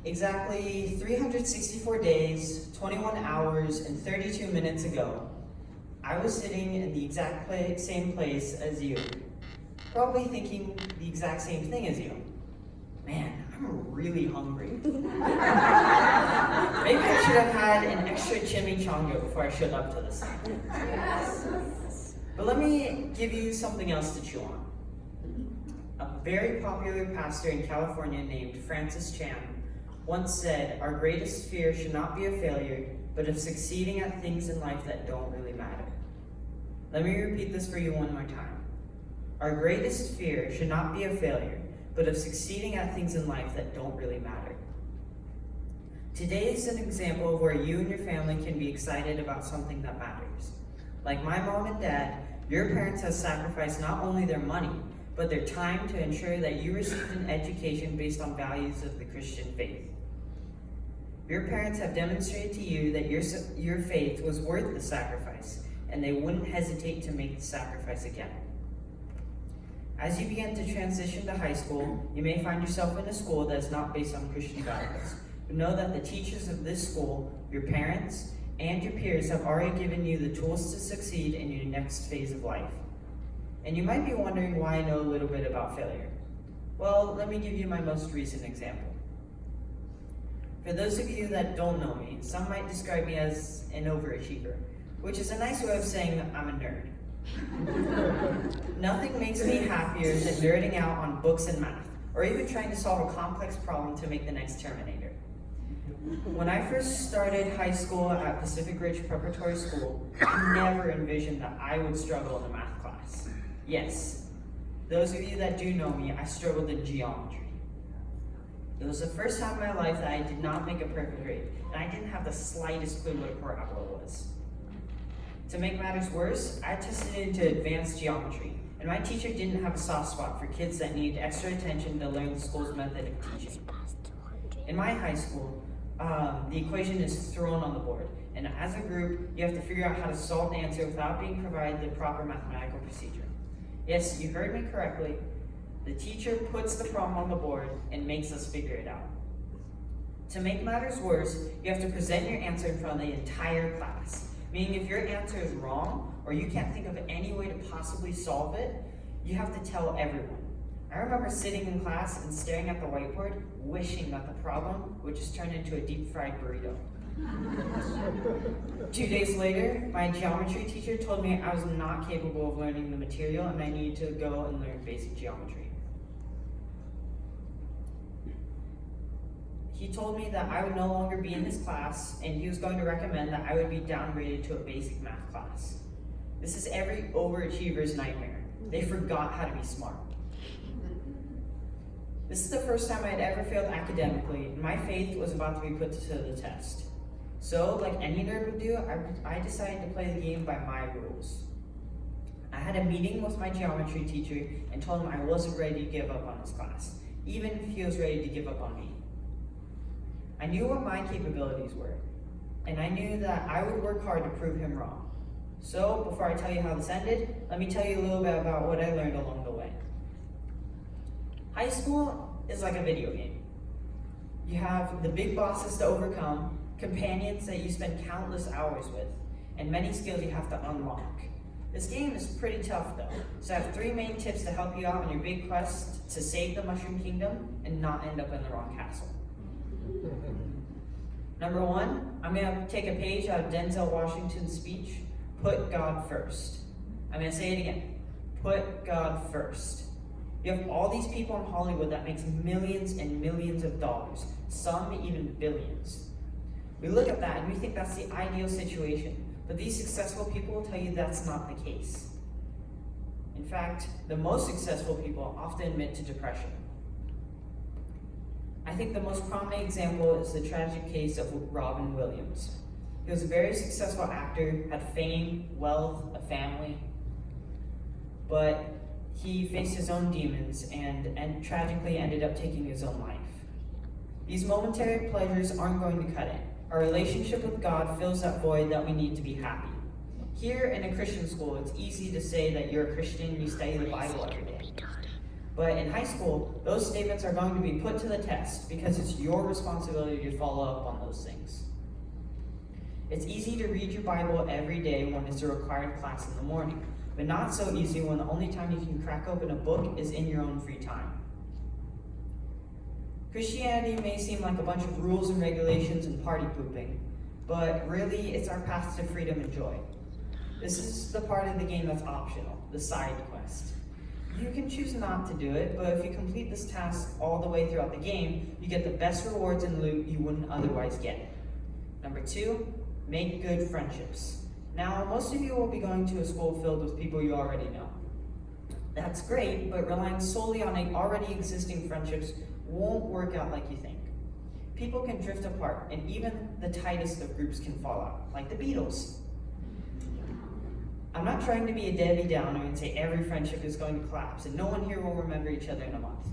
Exactly 364 days, 21 hours, and 32 minutes ago, I was sitting in the exact same place as you, probably thinking the exact same thing as you. Man, I'm really hungry. Maybe I should have had an extra chimichanga before I showed up to this thing. But let me give you something else to chew on. A very popular pastor in California named Francis Chan once said, "Our greatest fear should not be of failure, but of succeeding at things in life that don't really matter." Let me repeat this for you one more time. Our greatest fear should not be of failure, but of succeeding at things in life that don't really matter. Today is an example of where you and your family can be excited about something that matters. Like my mom and dad, your parents have sacrificed not only their money, but their time to ensure that you received an education based on values of the Christian faith. Your parents have demonstrated to you that your faith was worth the sacrifice, and they wouldn't hesitate to make the sacrifice again. As you begin to transition to high school, you may find yourself in a school that is not based on Christian values. But know that the teachers of this school, your parents, and your peers have already given you the tools to succeed in your next phase of life. And you might be wondering why I know a little bit about failure. Well, let me give you my most recent example. For those of you that don't know me, some might describe me as an overachiever, which is a nice way of saying I'm a nerd. Nothing makes me happier than nerding out on books and math, or even trying to solve a complex problem to make the next Terminator. When I first started high school at Pacific Ridge Preparatory School, I never envisioned that I would struggle in a math class. Yes, those of you that do know me, I struggled in geometry. It was the first time in my life that I did not make a perfect grade, and I didn't have the slightest clue what a parabola was. To make matters worse, I tested into advanced geometry, and my teacher didn't have a soft spot for kids that needed extra attention to learn the school's method of teaching. In my high school, the equation is thrown on the board, and as a group, you have to figure out how to solve the answer without being provided the proper mathematical procedure. Yes, you heard me correctly. The teacher puts the problem on the board and makes us figure it out. To make matters worse, you have to present your answer in front of the entire class. Meaning if your answer is wrong, or you can't think of any way to possibly solve it, you have to tell everyone. I remember sitting in class and staring at the whiteboard, wishing that the problem would just turn into a deep-fried burrito. 2 days later, my geometry teacher told me I was not capable of learning the material and I needed to go and learn basic geometry. He told me that I would no longer be in his class, and he was going to recommend that I would be downgraded to a basic math class. This is every overachiever's nightmare. They forgot how to be smart. This is the first time I had ever failed academically, and my faith was about to be put to the test. So, like any nerd would do, I decided to play the game by my rules. I had a meeting with my geometry teacher and told him I wasn't ready to give up on his class, even if he was ready to give up on me. I knew what my capabilities were, and I knew that I would work hard to prove him wrong. So, before I tell you how this ended, let me tell you a little bit about what I learned along the way. High school is like a video game. You have the big bosses to overcome, companions that you spend countless hours with, and many skills you have to unlock. This game is pretty tough though, so I have 3 main tips to help you out on your big quest to save the Mushroom Kingdom and not end up in the wrong castle. Number 1, I'm going to take a page out of Denzel Washington's speech, put God first. I'm going to say it again, put God first. You have all these people in Hollywood that makes millions and millions of dollars, some even billions. We look at that and we think that's the ideal situation, but these successful people will tell you that's not the case. In fact, the most successful people often admit to depression. I think the most prominent example is the tragic case of Robin Williams. He was a very successful actor, had fame, wealth, a family, but he faced his own demons and tragically ended up taking his own life. These momentary pleasures aren't going to cut it. Our relationship with God fills that void that we need to be happy. Here in a Christian school, it's easy to say that you're a Christian and you study the Bible every day. But in high school, those statements are going to be put to the test because it's your responsibility to follow up on those things. It's easy to read your Bible every day when it's a required class in the morning, but not so easy when the only time you can crack open a book is in your own free time. Christianity may seem like a bunch of rules and regulations and party pooping, but really it's our path to freedom and joy. This is the part of the game that's optional, the side quest. You can choose not to do it, but if you complete this task all the way throughout the game, you get the best rewards and loot you wouldn't otherwise get. Number 2, make good friendships. Now, most of you will be going to a school filled with people you already know. That's great, but relying solely on already existing friendships won't work out like you think. People can drift apart, and even the tightest of groups can fall out, like the Beatles. I'm not trying to be a Debbie Downer and say every friendship is going to collapse, and no one here will remember each other in a month.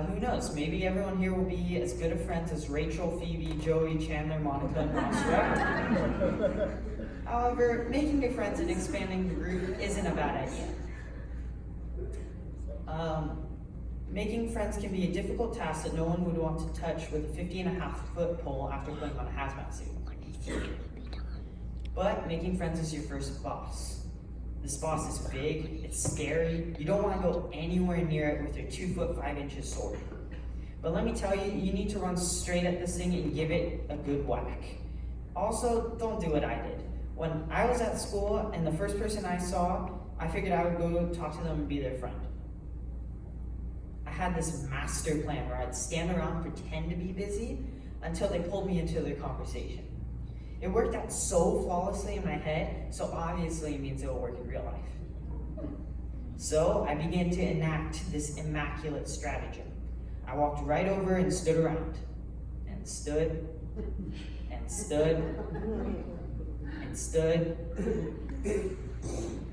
Who knows, maybe everyone here will be as good of friends as Rachel, Phoebe, Joey, Chandler, Monica, and Ross, right? However, making new friends and expanding the group isn't a bad idea. Making friends can be a difficult task that no one would want to touch with a 50.5-foot pole after putting on a hazmat suit. But making friends is your first boss. This boss is big, it's scary, you don't want to go anywhere near it with your 2'5" sword. But let me tell you, you need to run straight at this thing and give it a good whack. Also, don't do what I did. When I was at school and the first person I saw, I figured I would go talk to them and be their friend. I had this master plan where I'd stand around, pretend to be busy, until they pulled me into their conversation. It worked out so flawlessly in my head, so obviously it means it will work in real life. So I began to enact this immaculate stratagem. I walked right over and stood around, and stood, and stood, and stood,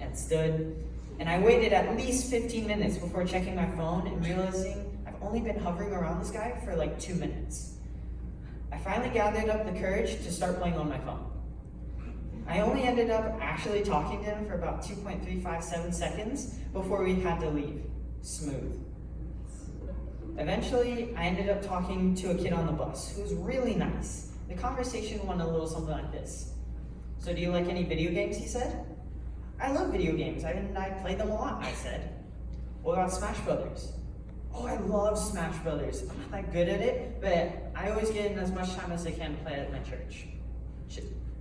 and stood, and I waited at least 15 minutes before checking my phone and realizing I've only been hovering around this guy for like 2 minutes. I finally gathered up the courage to start playing on my phone. I only ended up actually talking to him for about 2.357 seconds before we had to leave. Smooth. Eventually, I ended up talking to a kid on the bus who was really nice. The conversation went a little something like this. So do you like any video games, he said? I love video games, I play them a lot, I said. What about Smash Brothers? Oh, I love Smash Brothers. I'm not that good at it, but I always get in as much time as I can to play at my church.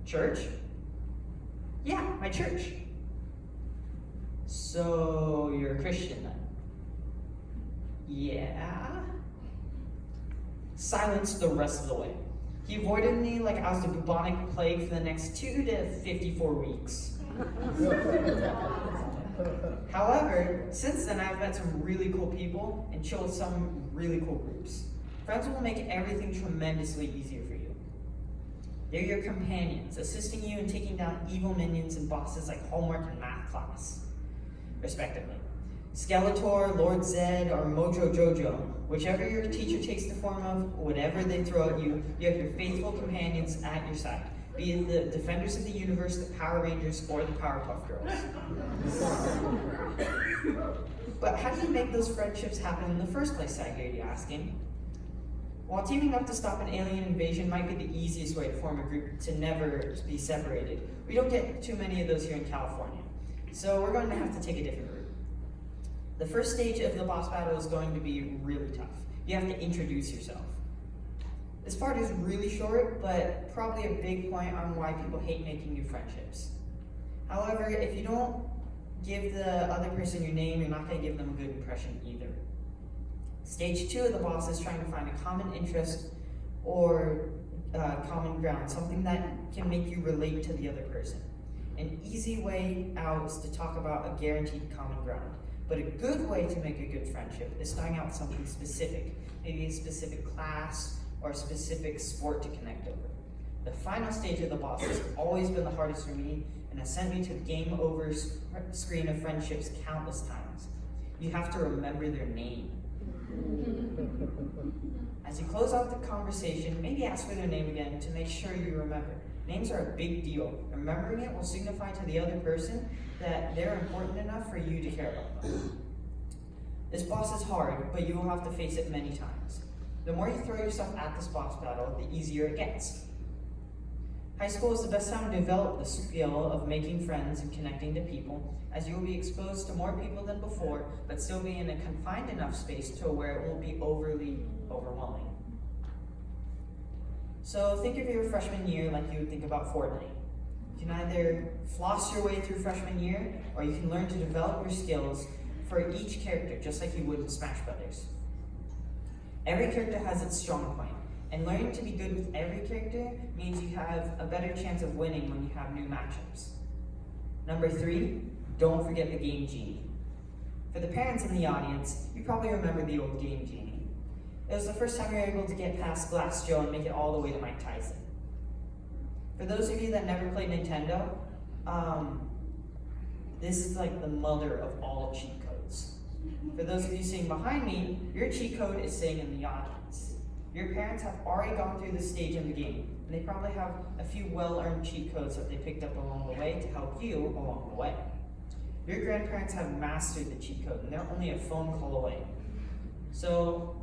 Church? Yeah, my church. So, you're a Christian then? Yeah? Silence the rest of the way. He avoided me like I was the bubonic plague for the next 2 to 54 weeks. However, since then I've met some really cool people and chilled with some really cool groups. Friends will make everything tremendously easier for you. They're your companions, assisting you in taking down evil minions and bosses like homework and math class, respectively. Skeletor, Lord Zed, or Mojo Jojo, whichever your teacher takes the form of, whatever they throw at you, you have your faithful companions at your side. Be it the Defenders of the Universe, the Power Rangers, or the Powerpuff Girls. But how do you make those friendships happen in the first place, I hear you asking? While teaming up to stop an alien invasion might be the easiest way to form a group to never be separated, we don't get too many of those here in California. So we're going to have to take a different route. The first stage of the boss battle is going to be really tough. You have to introduce yourself. This part is really short, but probably a big point on why people hate making new friendships. However, if you don't give the other person your name, you're not going to give them a good impression either. Stage 2 of the boss is trying to find a common interest or common ground, something that can make you relate to the other person. An easy way out is to talk about a guaranteed common ground. But a good way to make a good friendship is starting out with something specific, maybe a specific class or a specific sport to connect over. The final stage of the boss has always been the hardest for me and has sent me to the game over screen of friendships countless times. You have to remember their name. As you close out the conversation, maybe ask for their name again to make sure you remember. Names are a big deal. Remembering it will signify to the other person that they're important enough for you to care about them. This boss is hard, but you will have to face it many times. The more you throw yourself at this boss battle, the easier it gets. High school is the best time to develop the skill of making friends and connecting to people, as you will be exposed to more people than before, but still be in a confined enough space to where it won't be overly overwhelming. So think of your freshman year like you would think about Fortnite. You can either floss your way through freshman year, or you can learn to develop your skills for each character, just like you would in Smash Brothers. Every character has its strong point, and learning to be good with every character means you have a better chance of winning when you have new matchups. Number 3, don't forget the Game Genie. For the parents in the audience, you probably remember the old Game Genie. It was the first time you were able to get past Glass Joe and make it all the way to Mike Tyson. For those of you that never played Nintendo, this is like the mother of all cheat codes. For those of you sitting behind me, your cheat code is sitting in the audience. Your parents have already gone through this stage in the game, and they probably have a few well-earned cheat codes that they picked up along the way to help you along the way. Your grandparents have mastered the cheat code, and they're only a phone call away. So,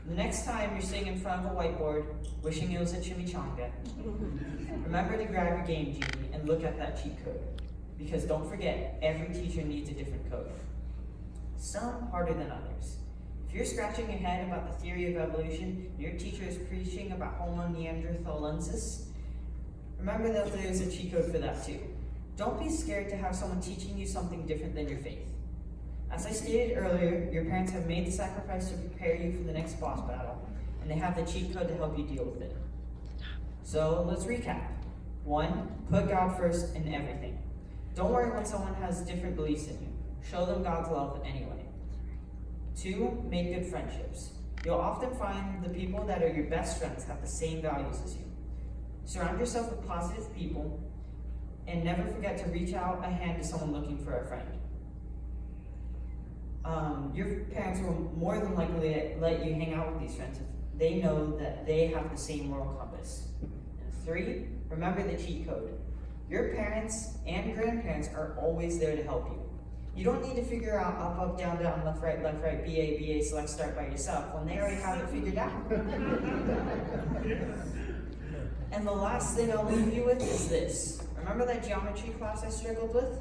the next time you're sitting in front of a whiteboard, wishing it was a chimichanga, remember to grab your Game Genie and look at that cheat code. Because don't forget, every teacher needs a different code. Some harder than others. If you're scratching your head about the theory of evolution, and your teacher is preaching about Homo neanderthalensis, remember that there is a cheat code for that too. Don't be scared to have someone teaching you something different than your faith. As I stated earlier, your parents have made the sacrifice to prepare you for the next boss battle, and they have the cheat code to help you deal with it. So let's recap. 1, put God first in everything. Don't worry when someone has different beliefs than you. Show them God's love anyway. 2, make good friendships. You'll often find the people that are your best friends have the same values as you. Surround yourself with positive people, and never forget to reach out a hand to someone looking for a friend. Your parents will more than likely let you hang out with these friends if they know that they have the same moral compass. And 3, remember the cheat code. Your parents and grandparents are always there to help you. You don't need to figure out up, down, down, left, right, BA, select, start by yourself when they already have it figured out. And the last thing I'll leave you with is this. Remember that geometry class I struggled with?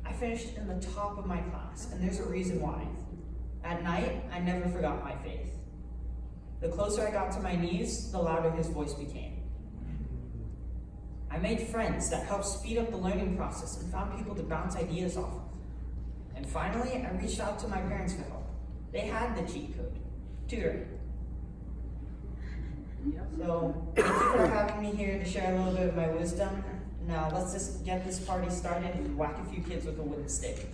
I finished in the top of my class, and there's a reason why. At night, I never forgot my faith. The closer I got to my knees, the louder his voice became. I made friends that helped speed up the learning process and found people to bounce ideas off of. And finally, I reached out to my parents for help. They had the cheat code, tutoring. So, thank you for having me here to share a little bit of my wisdom. Now, let's just get this party started and whack a few kids with a wooden stick.